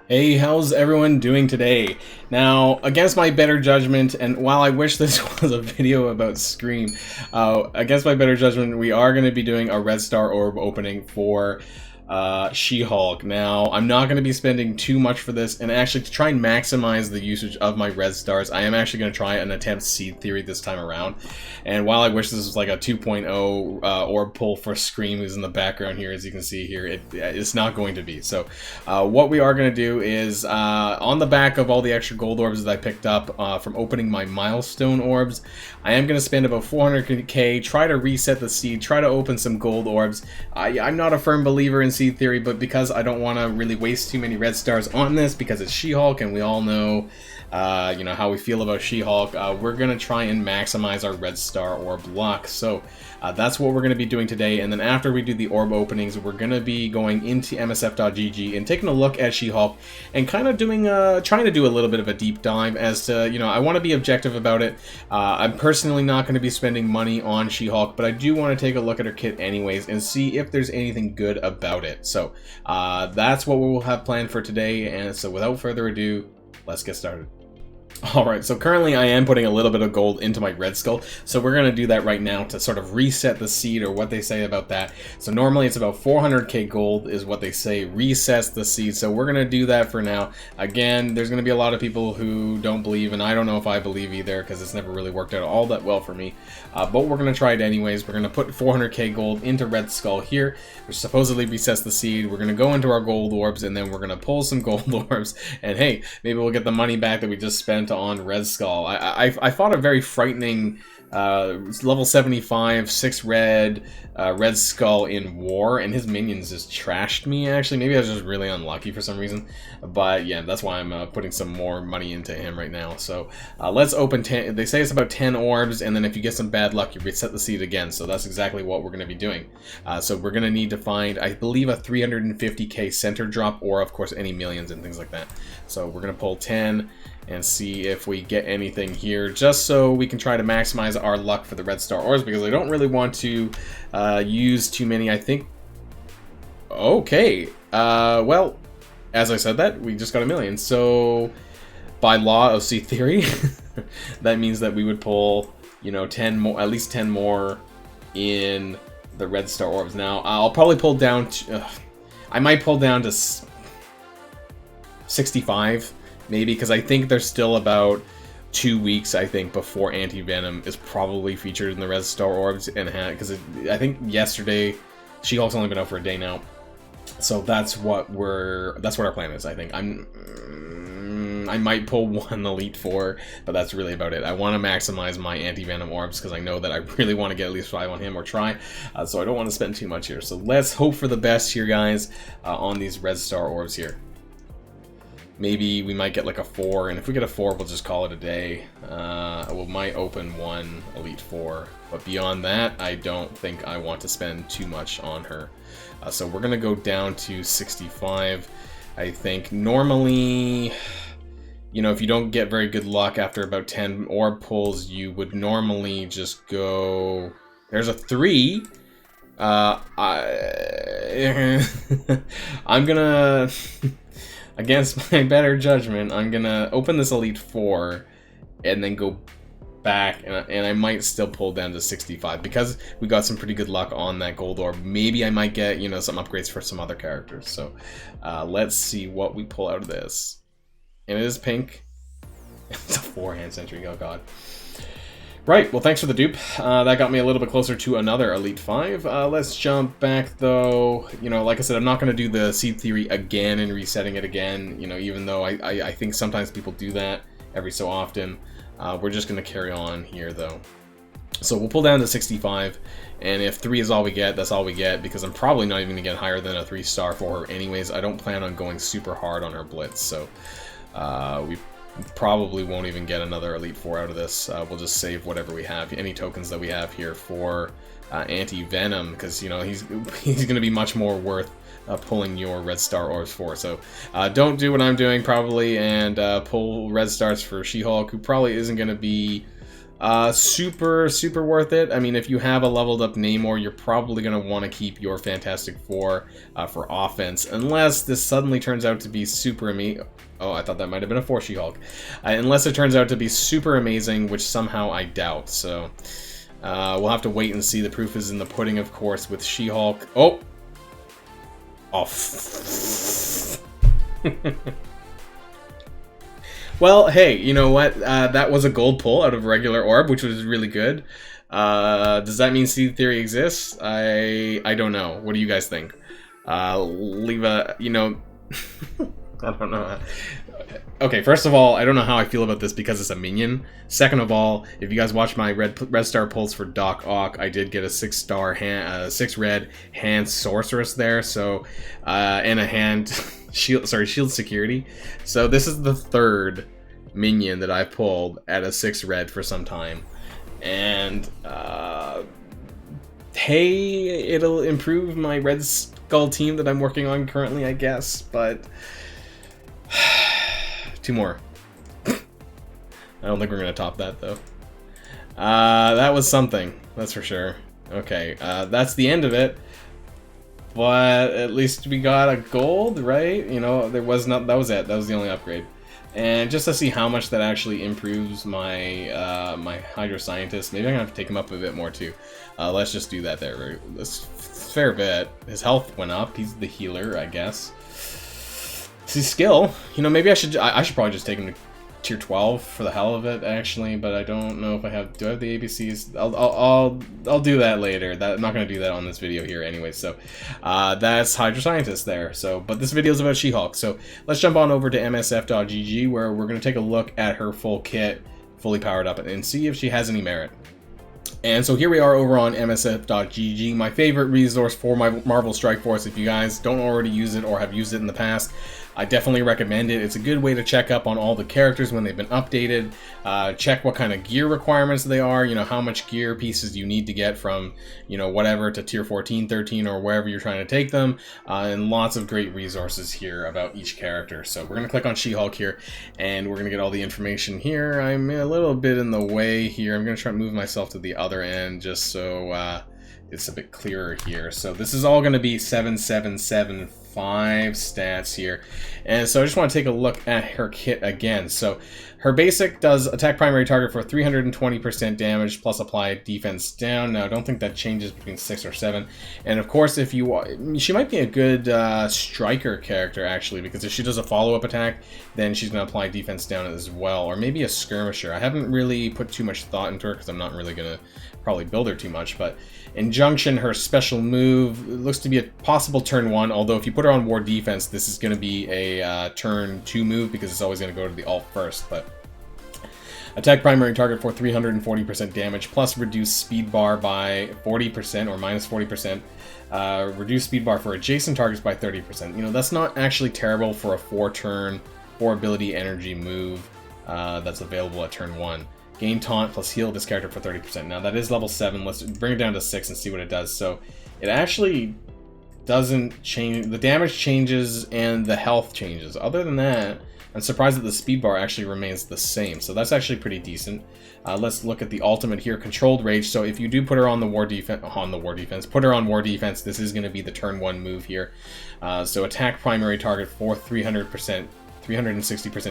Hey, how's everyone doing today? Now, against my better judgment, and while I wish this was a video about Scream, against my better judgment, we are going to be doing a Red Star Orb opening for She-Hulk. Now, I'm not going to be spending too much for this, and actually to try and maximize the usage of my Red Stars, I am actually going to try and attempt Seed Theory this time around. And while I wish this was like a 2.0 Orb pull for Scream, who's in the background here, as you can see here, it's not going to be. So, what we are going to do is, on the back of all the extra gold orbs that I picked up from opening my milestone orbs, I am going to spend about 400k, try to reset the seed, try to open some gold orbs. I'm not a firm believer in Seed Theory, but because I don't want to really waste too many red stars on this, because it's She-Hulk, and we all know, you know, how we feel about She-Hulk, we're going to try and maximize our red star orb luck. So that's what we're going to be doing today, and then after we do the orb openings, we're going to be going into msf.gg and taking a look at She-Hulk and kind of doing, trying to do a little bit of a deep dive as to, you know, I want to be objective about it. I'm personally not going to be spending money on She-Hulk, but I do want to take a look at her kit anyways and see if there's anything good about it. So that's what we'll have planned for today, and so without further ado, let's get started. Alright, so currently I am putting a little bit of gold into my Red Skull, so we're going to do that right now to sort of reset the seed, or what they say about that. So normally it's about 400k gold is what they say resets the seed, so we're going to do that for now. Again, there's going to be a lot of people who don't believe, and I don't know if I believe either, because it's never really worked out all that well for me. But we're going to try it anyways. We're going to put 400k gold into Red Skull here, which supposedly resets the seed. We're going to go into our gold orbs, and then we're going to pull some gold orbs, and hey, maybe we'll get the money back that we just spent on Red Skull. I fought a very frightening level 75 6 red Red Skull in war, and his minions just trashed me. Actually, maybe I was just really unlucky for some reason, but yeah, that's why I'm putting some more money into him right now. So let's open 10. They say it's about 10 orbs, and then if you get some bad luck, you reset the seed again. So that's exactly what we're going to be doing. So we're going to need to find, I believe, a 350k center drop, or of course any millions and things like that. So we're going to pull 10 and see if we get anything here, just so we can try to maximize our luck for the Red Star Orbs, because I don't really want to use too many, I think. Okay, well, as I said that, we just got a million, so by law of Seed Theory, that means that we would pull, you know, 10 more, at least 10 more in the Red Star Orbs. Now, I'll probably pull down to, I might pull down to 65, maybe, because I think there's still about 2 weeks, I think, before Anti-Venom is probably featured in the Red Star Orbs, and because I think yesterday, She-Hulk's only been out for a day now, so that's what our plan is. I think I might pull one Elite Four, but that's really about it. I want to maximize my Anti-Venom Orbs because I know that I really want to get at least 5 on him, or try, so I don't want to spend too much here. So let's hope for the best here, guys, on these Red Star Orbs here. Maybe we might get like a 4, and if we get a 4, we'll just call it a day. We might open one Elite 4, but beyond that, I don't think I want to spend too much on her. So we're going to go down to 65, I think. Normally, you know, if you don't get very good luck after about 10 orb pulls, you would normally just go... There's a 3. I'm gonna... Against my better judgment, I'm gonna open this Elite 4 and then go back, and I might still pull down to 65 because we got some pretty good luck on that gold orb. Maybe I might get, you know, some upgrades for some other characters. So let's see what we pull out of this. And it is pink. It's a 4-hand sentry, oh god. Right, well, thanks for the dupe. That got me a little bit closer to another Elite 5. Let's jump back, though. You know, like I said, I'm not going to do the Seed Theory again and resetting it again, you know, even though I think sometimes people do that every so often. We're just going to carry on here, though. So we'll pull down to 65, and if 3 is all we get, that's all we get, because I'm probably not even going to get higher than a 3-star for her anyways. I don't plan on going super hard on her Blitz, so we probably won't even get another Elite 4 out of this. We'll just save whatever we have, any tokens that we have here for Anti-Venom, because, you know, he's going to be much more worth pulling your Red Star Orbs for. So don't do what I'm doing, probably, and pull Red Stars for She-Hulk, who probably isn't going to be Super worth it. I mean, if you have a leveled up Namor, you're probably going to want to keep your Fantastic Four for offense, unless this suddenly turns out to be super amazing. Oh, I thought that might have been a 4 She-Hulk. Unless it turns out to be super amazing, which somehow I doubt. So we'll have to wait and see. The proof is in the pudding, of course, with She-Hulk. Oh! Off. Well, hey, you know what? That was a gold pull out of regular orb, which was really good. Does that mean seed theory exists? I don't know. What do you guys think? Leave a, you know... I don't know. Okay, first of all, I don't know how I feel about this because it's a minion. Second of all, if you guys watch my red star pulls for Doc Ock, I did get a 6-star hand, 6 red hand sorceress there, so and a hand shield security. So this is the third minion that I've pulled at a 6 red for some time, and hey, it'll improve my Red Skull team that I'm working on currently, I guess, but. 2 more. I don't think we're going to top that, though. That was something, that's for sure. Okay, that's the end of it. But at least we got a gold, right? You know, there was not. That was it. That was the only upgrade. And just to see how much that actually improves my my Hydro Scientist, maybe I'm gonna have to take him up a bit more too. Let's just do that there. That's a fair bit. His health went up. He's the healer, I guess. See, skill, you know, maybe I should probably just take him to tier 12 for the hell of it, actually, but I don't know if I have, do I have the ABCs? I'll do that later. I'm not going to do that on this video here anyway, so that's Hydro Scientist there. So, but this video is about She-Hulk, so let's jump on over to msf.gg where we're going to take a look at her full kit, fully powered up, and see if she has any merit. And so here we are over on msf.gg, my favorite resource for my Marvel Strike Force. If you guys don't already use it or have used it in the past, I definitely recommend it. It's a good way to check up on all the characters when they've been updated, check what kind of gear requirements they are, you know, how much gear pieces you need to get from, you know, whatever to tier 14, 13, or wherever you're trying to take them, and lots of great resources here about each character. So we're going to click on She-Hulk here, and we're going to get all the information here. I'm a little bit in the way here. I'm going to try to move myself to the other end just so it's a bit clearer here. So this is all going to be 7775 stats here, and so I just want to take a look at her kit again. So her basic does attack primary target for 320% damage plus apply defense down. Now I don't think that changes between 6 or 7, and of course if you she might be a good striker character actually, because if she does a follow-up attack then she's going to apply defense down as well, or maybe a skirmisher. I haven't really put too much thought into her because I'm not really going to probably build her too much, but Injunction, her special move, looks to be a possible turn 1, although if you put her on War Defense, this is going to be a turn 2 move because it's always going to go to the alt first. But attack primary target for 340% damage, plus reduce speed bar by 40% or minus 40%. Reduce speed bar for adjacent targets by 30%. You know, that's not actually terrible for a 4-turn, 4-ability energy move that's available at turn 1. Gain taunt plus heal this character for 30%. Now that is level 7. Let's bring it down to 6 and see what it does. So it actually doesn't change. The damage changes and the health changes. Other than that, I'm surprised that the speed bar actually remains the same. So that's actually pretty decent. Let's look at the ultimate here, Controlled Rage. So if you do put her on the War Defense, put her on War Defense, this is going to be the turn 1 move here. So attack primary target for 360%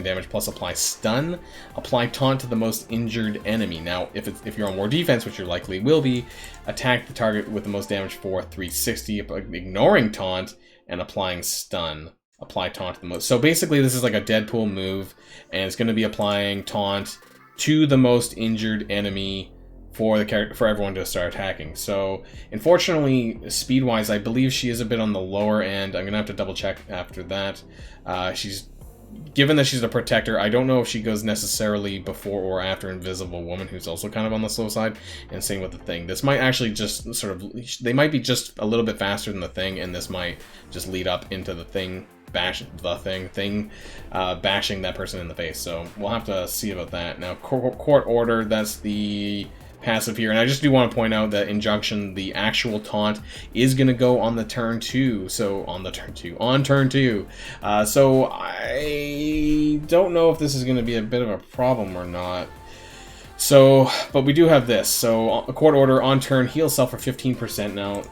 damage plus apply stun. Apply taunt to the most injured enemy. Now, if you're on War Defense, which you likely will be, attack the target with the most damage for 360, ignoring taunt and applying stun. Apply taunt to the most. So basically, this is like a Deadpool move, and it's going to be applying taunt to the most injured enemy for everyone to start attacking. So, unfortunately, speed-wise, I believe she is a bit on the lower end. I'm going to have to double check after that. Given that she's a protector, I don't know if she goes necessarily before or after Invisible Woman, who's also kind of on the slow side, and same with the Thing. This might actually just sort of, they might be just a little bit faster than the Thing, and this might just lead up into the Thing, bashing that person in the face. So we'll have to see about that. Now, Court Order, that's the passive here, and I just do want to point out that Injunction, the actual taunt, is going to go on the turn 2, so on turn 2. So I don't know if this is going to be a bit of a problem or not. So, but we do have this. So, a court order on turn, heal self for 15%. Now,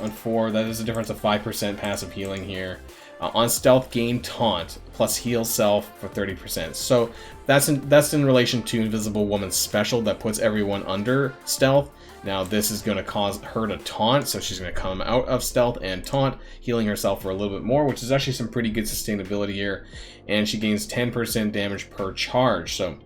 on 4, that is a difference of 5% passive healing here. On stealth, gain taunt, plus heal self for 30%. So, that's in relation to Invisible Woman's special that puts everyone under stealth. Now, this is going to cause her to taunt, so she's going to come out of stealth and taunt, healing herself for a little bit more, which is actually some pretty good sustainability here. And she gains 10% damage per charge. So,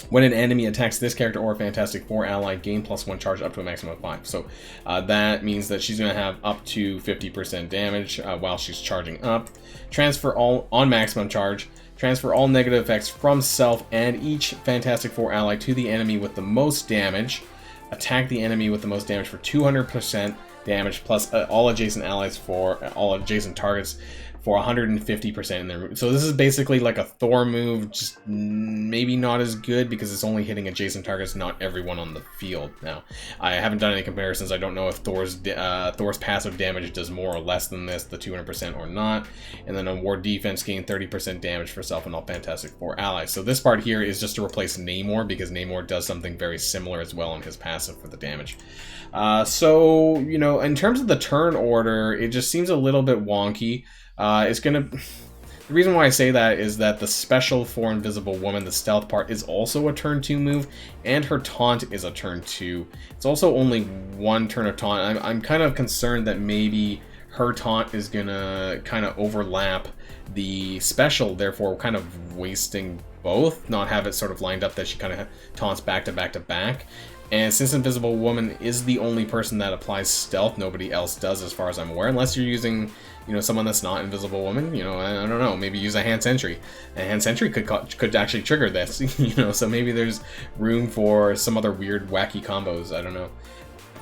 when an enemy attacks this character or a Fantastic Four ally, gain +1 charge up to a maximum of 5. So that means that she's going to have up to 50% damage while she's charging up. Transfer all on maximum charge. Transfer all negative effects from self and each Fantastic Four ally to the enemy with the most damage. Attack the enemy with the most damage for 200% damage, plus all adjacent allies for all adjacent targets for 150% in their move. So this is basically like a Thor move, just maybe not as good because it's only hitting adjacent targets, not everyone on the field. Now, I haven't done any comparisons. I don't know if Thor's passive damage does more or less than this, the 200% or not. And then on War Defense, gain 30% damage for self and all Fantastic Four allies. So this part here is just to replace Namor because Namor does something very similar as well in his passive for the damage. So, you know, in terms of the turn order, it just seems a little bit wonky. The reason why I say that is that the special for Invisible Woman, the stealth part, is also a turn 2 move, and her taunt is a turn 2. It's also only one turn of taunt. I'm kind of concerned that maybe her taunt is gonna kind of overlap the special, therefore kind of wasting both, not have it sort of lined up that she kind of taunts back to back to back. And since Invisible Woman is the only person that applies stealth, nobody else does as far as I'm aware, unless you're using, you know, someone that's not Invisible Woman. You know, I don't know, maybe use a hand sentry. A hand sentry could actually trigger this, you know, so maybe there's room for some other weird wacky combos, I don't know.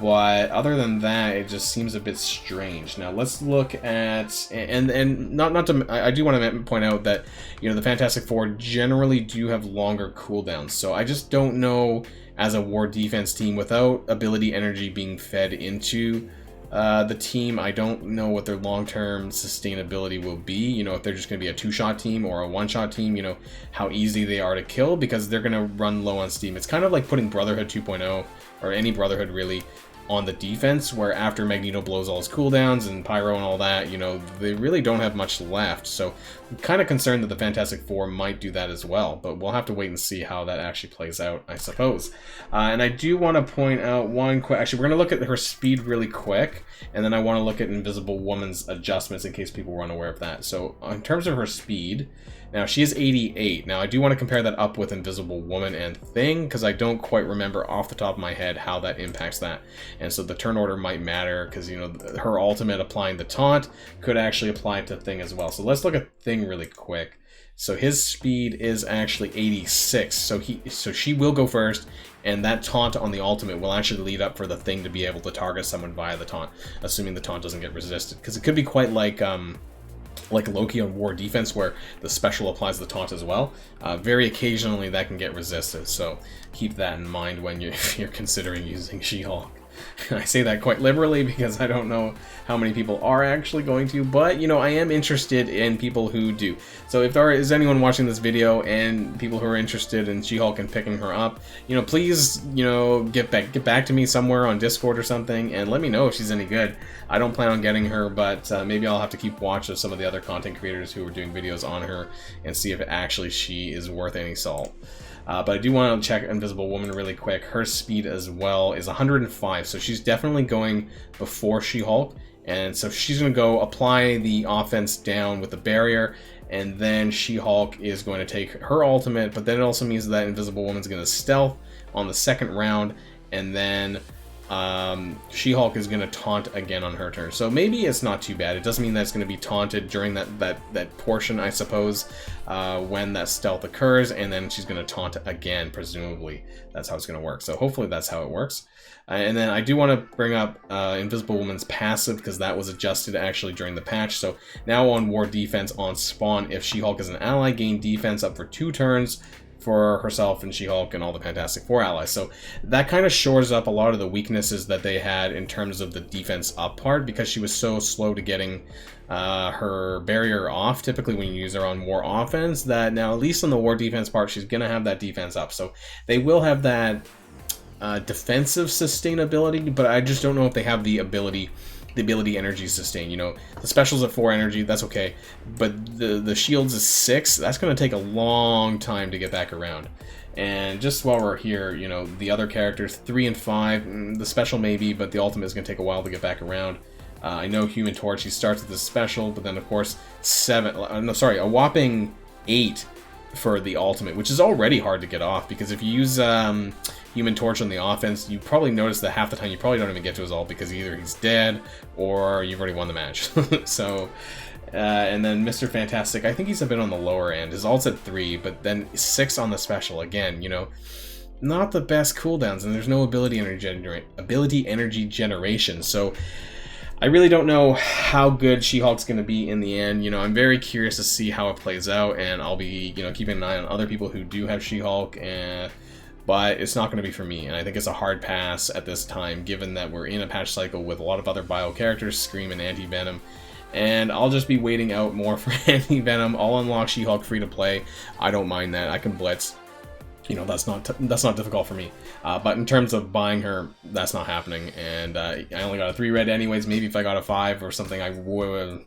But other than that, it just seems a bit strange. Now let's look at, and not to, I do want to point out that, you know, the Fantastic Four generally do have longer cooldowns, so I just don't know, as a War Defense team, without ability energy being fed into the team, I don't know what their long-term sustainability will be. You know, if they're just going to be a 2-shot team or a 1-shot team, you know, how easy they are to kill, because they're going to run low on steam. It's kind of like putting Brotherhood 2.0, or any Brotherhood really, on the defense, where after Magneto blows all his cooldowns and Pyro and all that, you know, they really don't have much left. So I'm kind of concerned that the Fantastic Four might do that as well, but we'll have to wait and see how that actually plays out, I suppose. And I do want to point out actually, we're going to look at her speed really quick, and then I want to look at Invisible Woman's adjustments in case people were unaware of that. So in terms of her speed, now she is 88. Now I do want to compare that up with Invisible Woman and Thing, because I don't quite remember off the top of my head how that impacts that. And so the turn order might matter, because, you know, her ultimate applying the taunt could actually apply to Thing as well. So let's look at Thing really quick. So his speed is actually 86. So she will go first, and that taunt on the ultimate will actually lead up for the Thing to be able to target someone via the taunt, assuming the taunt doesn't get resisted. Because it could be quite like Loki on War Defense, where the special applies the taunt as well. Very occasionally that can get resisted, so keep that in mind when you're considering using She-Hulk. I say that quite liberally because I don't know how many people are actually going to, but, you know, I am interested in people who do. So if there is anyone watching this video and people who are interested in She-Hulk and picking her up, you know, please, you know, get back to me somewhere on Discord or something and let me know if she's any good. I don't plan on getting her, but maybe I'll have to keep watch of some of the other content creators who are doing videos on her and see if actually she is worth any salt. But I do want to check Invisible Woman really quick. Her speed as well is 105, so she's definitely going before She-Hulk. And so she's going to go apply the offense down with the barrier, and then She-Hulk is going to take her ultimate, but then it also means that Invisible Woman's going to stealth on the second round, and then She-Hulk is going to taunt again on her turn. So maybe it's not too bad. It doesn't mean that it's going to be taunted during that portion, I suppose, when that stealth occurs, and then she's going to taunt again, presumably. That's how it's going to work. So hopefully that's how it works. And then I do want to bring up Invisible Woman's passive, because that was adjusted actually during the patch. So now on War Defense on spawn, if She-Hulk is an ally, gain defense up for 2 turns for herself and She-Hulk and all the Fantastic Four allies. So that kind of shores up a lot of the weaknesses that they had in terms of the defense up part, because she was so slow to getting her barrier off, typically when you use her on war offense, that now at least on the war defense part, she's going to have that defense up. So they will have that defensive sustainability, but I just don't know if they have the ability energy sustain. You know, the specials at 4 energy, that's okay, but the shields is 6. That's going to take a long time to get back around. And just while we're here, you know, the other characters 3 and 5, the special maybe, but the ultimate is going to take a while to get back around. I know Human Torch, he starts with the special, but then of course a whopping 8 for the ultimate, which is already hard to get off, because if you use Human Torch on the offense, you probably notice that half the time you probably don't even get to his ult, because either he's dead or you've already won the match. So, and then Mr. Fantastic, I think he's a bit on the lower end. His ult's at 3, but then 6 on the special. Again, you know, not the best cooldowns, and there's no ability energy generation. So I really don't know how good She-Hulk's going to be in the end. You know, I'm very curious to see how it plays out, and I'll be, you know, keeping an eye on other people who do have She-Hulk, but it's not going to be for me, and I think it's a hard pass at this time, given that we're in a patch cycle with a lot of other bio characters, Scream and Anti-Venom, and I'll just be waiting out more for Anti-Venom. I'll unlock She-Hulk free to play. I don't mind that. I can blitz. You know, that's not difficult for me. But in terms of buying her, that's not happening. And I only got a 3 red anyways. Maybe if I got a 5 or something, I would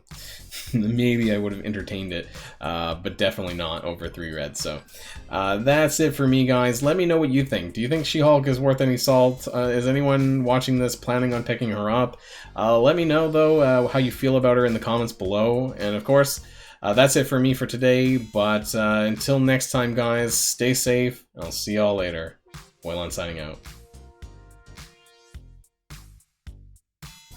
maybe I would have entertained it. But definitely not over 3 red. So that's it for me, guys. Let me know what you think. Do you think She-Hulk is worth any salt? Is anyone watching this planning on picking her up? Let me know, though, how you feel about her in the comments below. And of course, that's it for me for today, but until next time, guys, stay safe. I'll see y'all later. Boylon signing out.